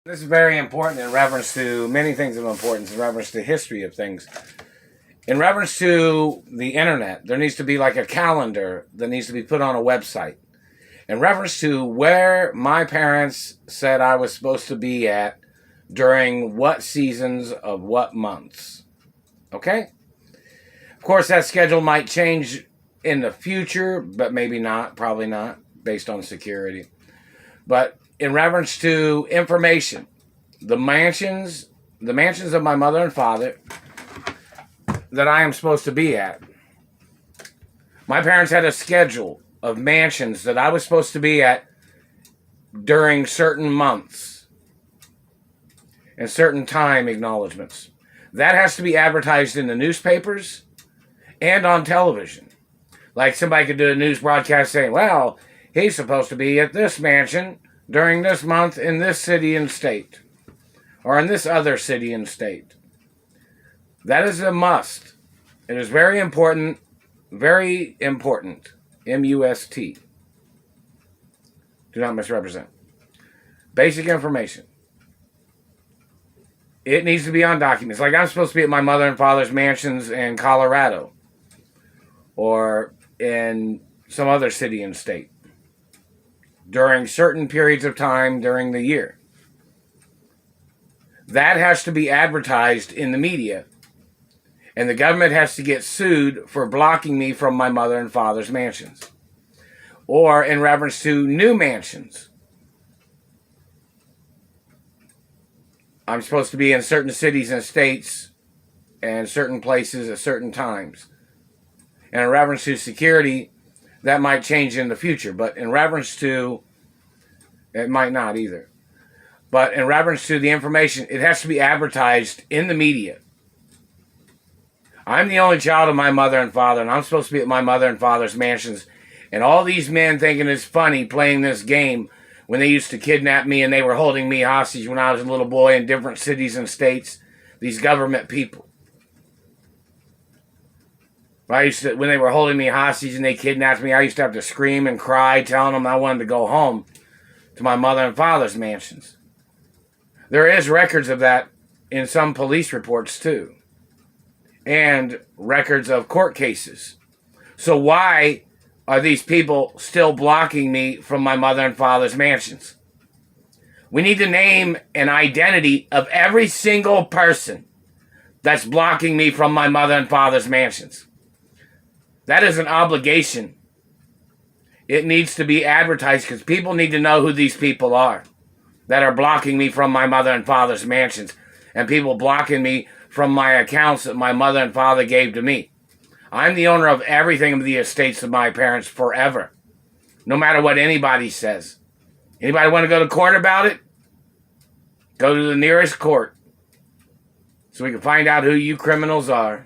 This is very important in reference to many things of importance, in reference to history of things. In reference to the internet, there needs to be like a calendar that needs to be put on a website. In reference to where my parents said I was supposed to be at during what seasons of what months. Okay? Of course, that schedule might change in the future, but maybe not, probably not, based on security. But in reference to information, the mansions of my mother and father that I am supposed to be at. My parents had a schedule of mansions that I was supposed to be at during certain months and certain time acknowledgments. That has to be advertised in the newspapers and on television. Like somebody could do a news broadcast saying, well, he's supposed to be at this mansion during this month in this city and state, or in this other city and state. That is a must. It is very important, M-U-S-T. Do not misrepresent. Basic information. It needs to be on documents. Like I'm supposed to be at my mother and father's mansions in Colorado, or in some other city and state, during certain periods of time during the year. That has to be advertised in the media. And the government has to get sued for blocking me from my mother and father's mansions. Or in reference to new mansions. I'm supposed to be in certain cities and states and certain places at certain times. And in reference to security, that might change in the future. But in reference to, it might not either. But in reference to the information, it has to be advertised in the media. I'm the only child of my mother and father, and I'm supposed to be at my mother and father's mansions. And all these men thinking it's funny playing this game when they used to kidnap me and they were holding me hostage when I was a little boy in different cities and states. These government people. When they were holding me hostage and they kidnapped me, I used to have to scream and cry, telling them I wanted to go home to my mother and father's mansions. There is records of that in some police reports too. And records of court cases. So why are these people still blocking me from my mother and father's mansions? We need to name an identity of every single person that's blocking me from my mother and father's mansions. That is an obligation. It needs to be advertised because people need to know who these people are that are blocking me from my mother and father's mansions, and people blocking me from my accounts that my mother and father gave to me. I'm the owner of everything of the estates of my parents forever, no matter what anybody says. Anybody want to go to court about it? Go to the nearest court so we can find out who you criminals are.